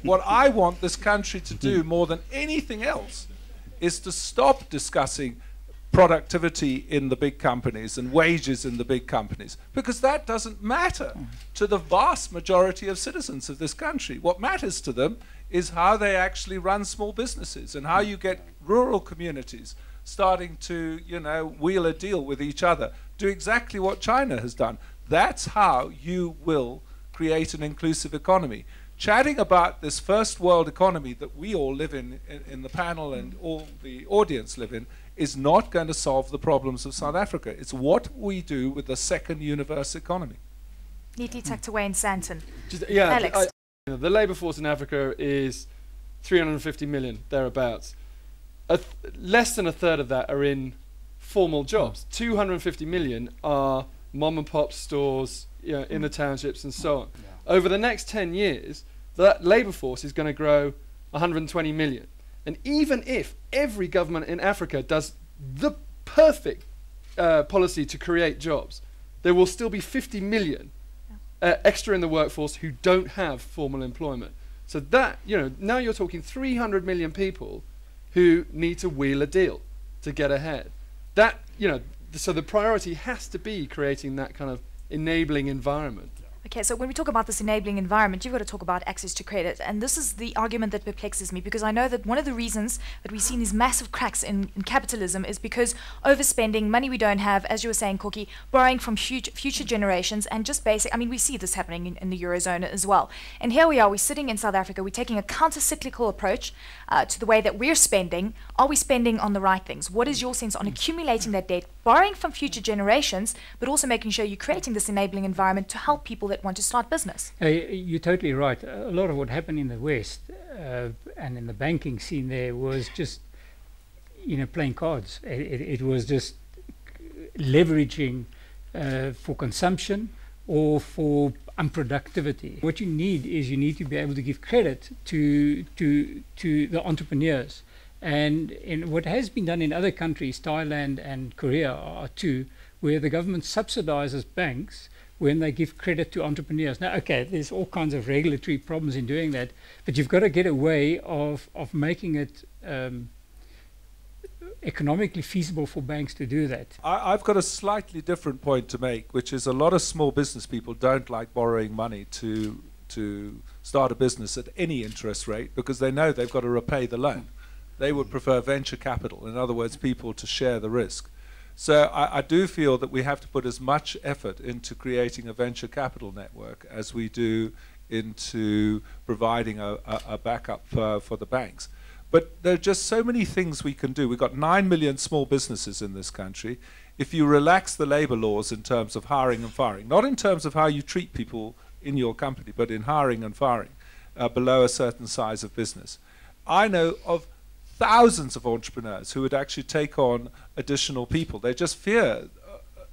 What I want this country to do more than anything else is to stop discussing productivity in the big companies and wages in the big companies, because that doesn't matter to the vast majority of citizens of this country. What matters to them is how they actually run small businesses and how you get rural communities starting to, you know, wheel a deal with each other, do exactly what China has done. That's how you will create an inclusive economy. Chatting about this first world economy that we all live in the panel and all the audience live in, is not going to solve the problems of South Africa. It's what we do with the second universe economy. Neatly tucked away in Santon. Alex. The labour force in Africa is 350 million, thereabouts. Less than a third of that are in formal jobs. 250 million are mom and pop stores, you know, in the townships and so on. Over the next 10 years, that labour force is going to grow 120 million. And even if every government in Africa does the perfect policy to create jobs, there will still be 50 million extra in the workforce who don't have formal employment. So that, you know, now you're talking 300 million people who need to wheel a deal to get ahead. That, you know, so the priority has to be creating that kind of enabling environment. Okay, so when we talk about this enabling environment, you've got to talk about access to credit. And this is the argument that perplexes me, because I know that one of the reasons that we've seen these massive cracks in capitalism is because overspending, money we don't have, as you were saying, Kokkie, borrowing from future generations, and just basic, I mean, we see this happening in the Eurozone as well. And here we are, we're sitting in South Africa, we're taking a counter-cyclical approach to the way that we're spending. Are we spending on the right things? What is your sense on accumulating that debt, borrowing from future generations, but also making sure you're creating this enabling environment to help people that want to start business? You're totally right. A lot of what happened in the West and in the banking scene there was just, you know, playing cards. It was just leveraging for consumption or for unproductivity. What you need is you need to be able to give credit to the entrepreneurs. And in what has been done in other countries, Thailand and Korea are two, where the government subsidizes banks when they give credit to entrepreneurs. Now, okay, there's all kinds of regulatory problems in doing that, but you've got to get a way of making it economically feasible for banks to do that. I've got a slightly different point to make, which is a lot of small business people don't like borrowing money to start a business at any interest rate, because they know they've got to repay the loan. They would prefer venture capital, in other words, people to share the risk. So I do feel that we have to put as much effort into creating a venture capital network as we do into providing a backup for the banks. But there are just so many things we can do. We've got 9 million small businesses in this country. If you relax the labor laws in terms of hiring and firing, not in terms of how you treat people in your company, but in hiring and firing below a certain size of business. I know of thousands of entrepreneurs who would actually take on additional people. They just fear,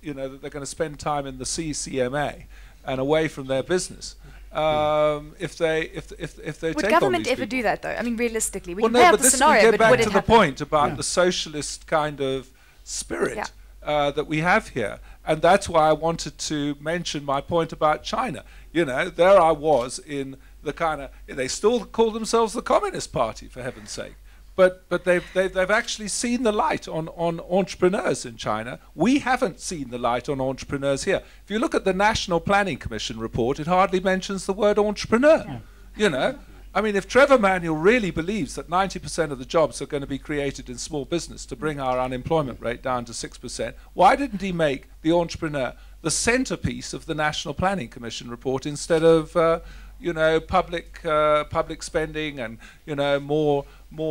you know, that they're going to spend time in the CCMA and away from their business. If they would take government on these ever people. do that, though? I mean, realistically, we Well, can no, play out but the this scenario, we but get would back it to the happen? point about the socialist kind of spirit that we have here, and that's why I wanted to mention my point about China. You know, there I was in the kind of, they still call themselves the Communist Party, for heaven's sake. But they've actually seen the light on entrepreneurs in China. We haven't seen the light on entrepreneurs here. If you look at the National Planning Commission report, it hardly mentions the word entrepreneur. Yeah. You know, I mean, if Trevor Manuel really believes that 90% of the jobs are going to be created in small business to bring our unemployment rate down to 6%, why didn't he make the entrepreneur the centerpiece of the National Planning Commission report instead of you know, public spending and, you know, more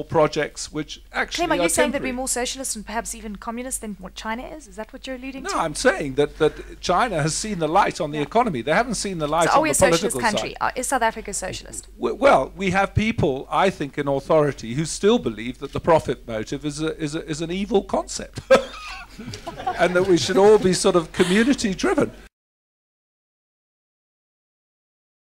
projects which actually Clem, are you saying that temporary. we're more socialist and perhaps even communist than what China is? Is that what you're alluding to? No, I'm saying that China has seen the light on the economy. They haven't seen the light So on the political are we a socialist country? side. Is South Africa socialist? Well, we have people, I think, in authority who still believe that the profit motive is an evil concept. And that we should all be sort of community driven.